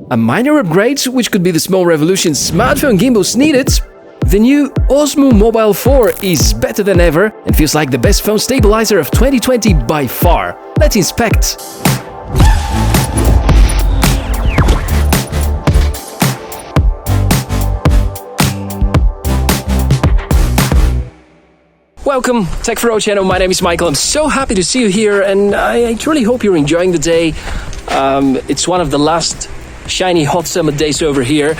A minor upgrade, which could be the small revolution smartphone gimbals needed. The new Osmo Mobile 4 is better than ever and feels like the best phone stabilizer of 2020 by far. Let's inspect. Welcome, Tech for All channel. My name is Michael. I'm so happy to see you here, and I truly hope you're enjoying the day. It's one of the last shiny hot summer days over here.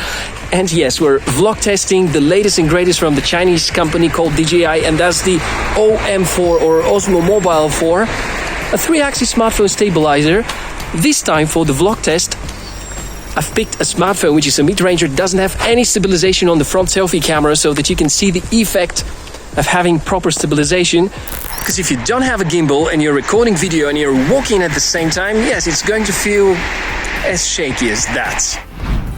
And yes, we're vlog testing the latest and greatest from the Chinese company called DJI, and that's the OM4 or Osmo Mobile 4, a 3-axis smartphone stabilizer. This time for the vlog test, I've picked a smartphone which is a mid-ranger, doesn't have any stabilization on the front selfie camera, so that you can see the effect of having proper stabilization. Because if you don't have a gimbal and you're recording video and you're walking at the same time, yes, it's going to feel as shaky as that.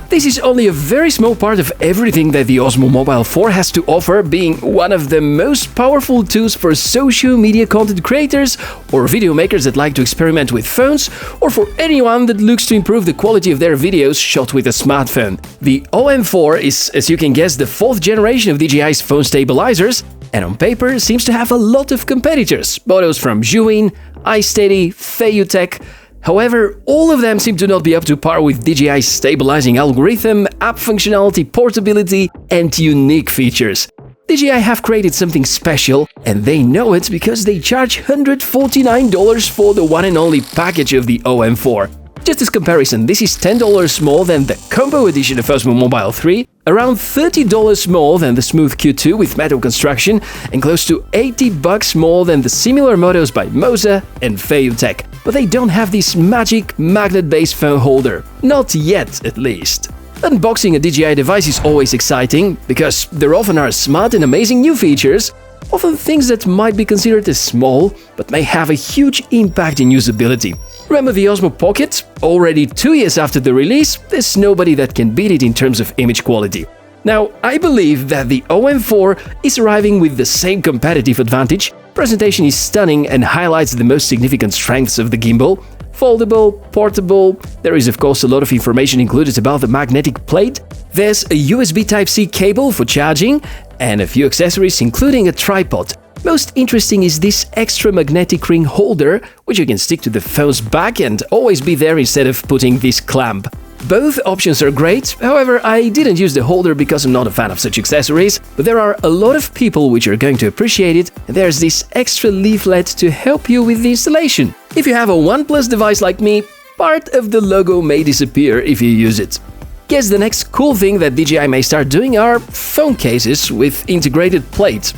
This is only a very small part of everything that the Osmo Mobile 4 has to offer, being one of the most powerful tools for social media content creators or video makers that like to experiment with phones, or for anyone that looks to improve the quality of their videos shot with a smartphone. The OM4 is, as you can guess, the 4th generation of DJI's phone stabilizers, and on paper seems to have a lot of competitors, models from Zhuin, iSteady, Feiyutech. However, all of them seem to not be up to par with DJI's stabilizing algorithm, app functionality, portability, and unique features. DJI have created something special, and they know it because they charge $149 for the one and only package of the OM4. Just as comparison, this is $10 more than the combo edition of Osmo Mobile 3, around $30 more than the Smooth Q2 with metal construction, and close to $80 more than the similar models by Moza and Feiyutech. But they don't have this magic magnet-based phone holder. Not yet, at least. Unboxing a DJI device is always exciting, because there often are smart and amazing new features, often things that might be considered as small, but may have a huge impact in usability. Remember the Osmo Pocket? Already 2 years after the release, there's nobody that can beat it in terms of image quality. Now, I believe that the OM4 is arriving with the same competitive advantage. Presentation is stunning and highlights the most significant strengths of the gimbal. Foldable, portable, there is of course a lot of information included about the magnetic plate. There's a USB Type-C cable for charging, and a few accessories including a tripod. Most interesting is this extra magnetic ring holder, which you can stick to the phone's back and always be there instead of putting this clamp. Both options are great, however, I didn't use the holder because I'm not a fan of such accessories, but there are a lot of people which are going to appreciate it, and there's this extra leaflet to help you with the installation. If you have a OnePlus device like me, part of the logo may disappear if you use it. Guess the next cool thing that DJI may start doing are phone cases with integrated plate.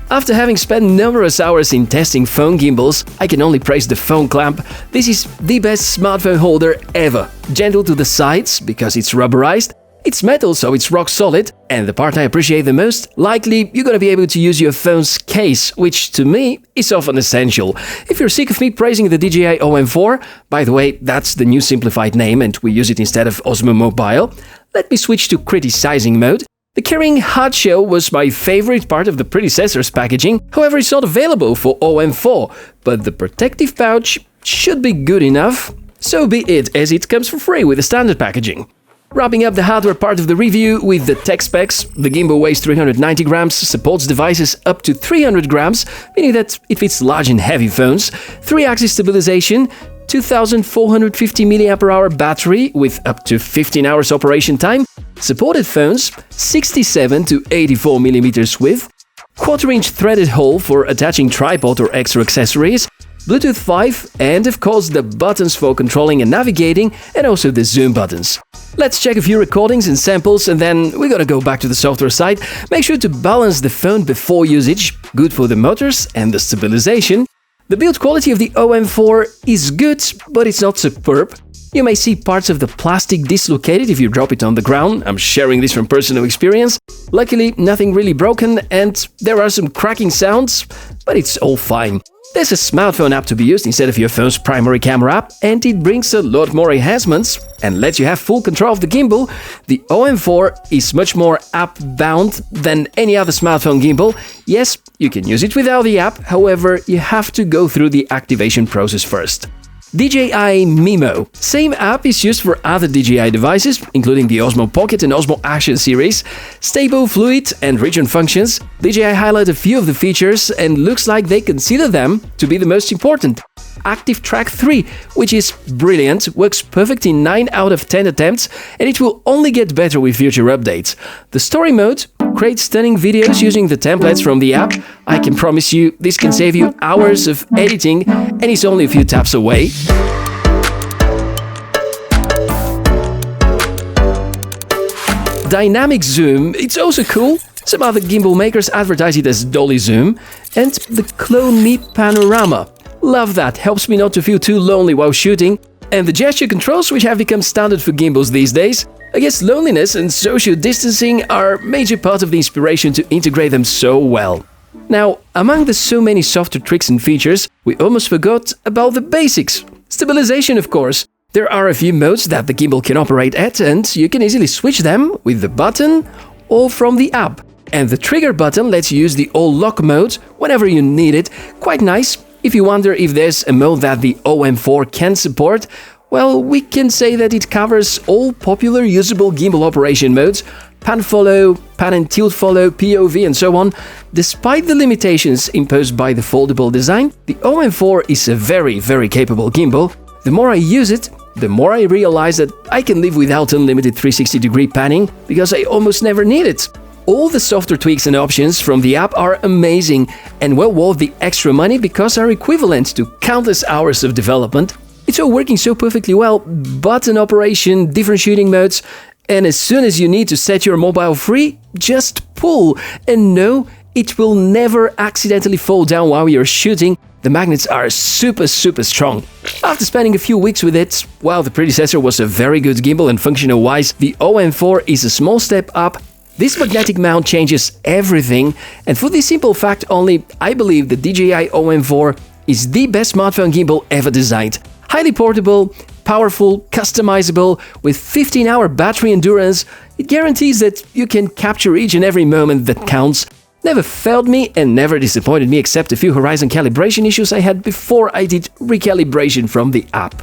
After having spent numerous hours in testing phone gimbals, I can only praise the phone clamp. This is the best smartphone holder ever. Gentle to the sides, because it's rubberized. It's metal, so it's rock solid. And the part I appreciate the most, likely you're gonna be able to use your phone's case, which to me is often essential. If you're sick of me praising the DJI OM4, by the way, that's the new simplified name and we use it instead of Osmo Mobile, let me switch to criticizing mode. The carrying hard shell was my favorite part of the predecessor's packaging, however it's not available for OM4, but the protective pouch should be good enough. So be it, as it comes for free with the standard packaging. Wrapping up the hardware part of the review with the tech specs, the gimbal weighs 390 grams, supports devices up to 300 grams, meaning that it fits large and heavy phones, 3-axis stabilization, 2450 mAh battery with up to 15 hours operation time, supported phones, 67 to 84 mm width, quarter-inch threaded hole for attaching tripod or extra accessories, Bluetooth 5, and of course the buttons for controlling and navigating, and also the zoom buttons. Let's check a few recordings and samples, and then we're gonna go back to the software side. Make sure to balance the phone before usage, good for the motors and the stabilization. The build quality of the OM4 is good, but it's not superb. You may see parts of the plastic dislocated if you drop it on the ground. I'm sharing this from personal experience. Luckily, nothing really broken, and there are some cracking sounds, but it's all fine. There's a smartphone app to be used instead of your phone's primary camera app, and it brings a lot more enhancements and lets you have full control of the gimbal. The OM4 is much more app-bound than any other smartphone gimbal. Yes, you can use it without the app, however, you have to go through the activation process first. DJI Mimo. Same app is used for other DJI devices, including the Osmo Pocket and Osmo Action series. Stable, fluid, and region functions. DJI highlight a few of the features and looks like they consider them to be the most important. Active Track 3, which is brilliant, works perfect in 9 out of 10 attempts, and it will only get better with future updates. The story mode creates stunning videos using the templates from the app. I can promise you this can save you hours of editing, and it's only a few taps away. Dynamic zoom, it's also cool. Some other gimbal makers advertise it as dolly zoom. And the Clone Me Panorama. Love that, helps me not to feel too lonely while shooting. And the gesture controls, which have become standard for gimbals these days. I guess loneliness and social distancing are a major part of the inspiration to integrate them so well. Now, among the so many software tricks and features, we almost forgot about the basics. Stabilization, of course. There are a few modes that the gimbal can operate at, and you can easily switch them with the button or from the app. And the trigger button lets you use the all lock mode whenever you need it. Quite nice. If you wonder if there's a mode that the OM4 can support, well, we can say that it covers all popular usable gimbal operation modes: pan follow, pan and tilt follow, POV, and so on. Despite the limitations imposed by the foldable design, the OM4 is a very, very capable gimbal. The more I use it, the more I realize that I can live without unlimited 360-degree panning because I almost never need it. All the software tweaks and options from the app are amazing and well worth the extra money because are equivalent to countless hours of development. It's all working so perfectly well, button operation, different shooting modes, and as soon as you need to set your mobile free, just pull. And no, it will never accidentally fall down while you're shooting. The magnets are super strong. After spending a few weeks with it, while the predecessor was a very good gimbal and functional-wise, the OM4 is a small step up. This magnetic mount changes everything, and for this simple fact only, I believe the DJI OM4 is the best smartphone gimbal ever designed. Highly portable, powerful, customizable, with 15-hour battery endurance, it guarantees that you can capture each and every moment that counts. Never failed me and never disappointed me except a few horizon calibration issues I had before I did recalibration from the app.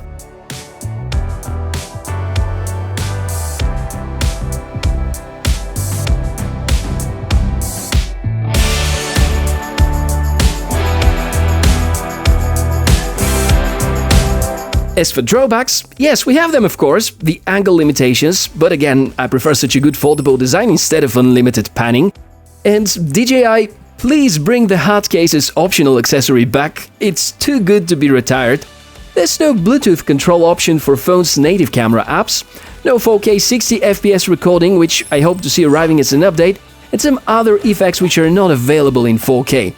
As for drawbacks, yes, we have them of course, the angle limitations, but again, I prefer such a good foldable design instead of unlimited panning. And DJI, please bring the hard cases optional accessory back, it's too good to be retired. There's no Bluetooth control option for phone's native camera apps, no 4K 60fps recording, which I hope to see arriving as an update, and some other effects which are not available in 4K.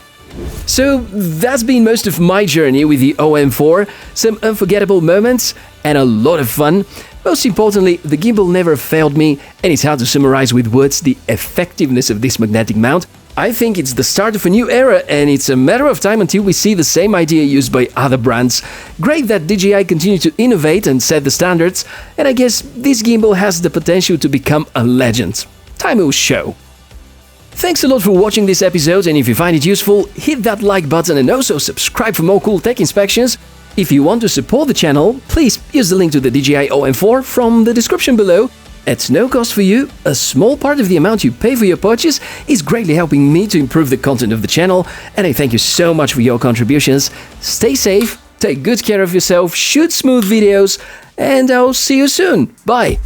So that's been most of my journey with the OM4, some unforgettable moments and a lot of fun. Most importantly, the gimbal never failed me, and it's hard to summarize with words the effectiveness of this magnetic mount. I think it's the start of a new era, and it's a matter of time until we see the same idea used by other brands. Great that DJI continue to innovate and set the standards, and I guess this gimbal has the potential to become a legend. Time will show. Thanks a lot for watching this episode, and if you find it useful, hit that like button and also subscribe for more cool tech inspections. If you want to support the channel, please use the link to the DJI OM4 from the description below. At no cost for you, a small part of the amount you pay for your purchase is greatly helping me to improve the content of the channel, and I thank you so much for your contributions. Stay safe, take good care of yourself, shoot smooth videos, and I'll see you soon. Bye!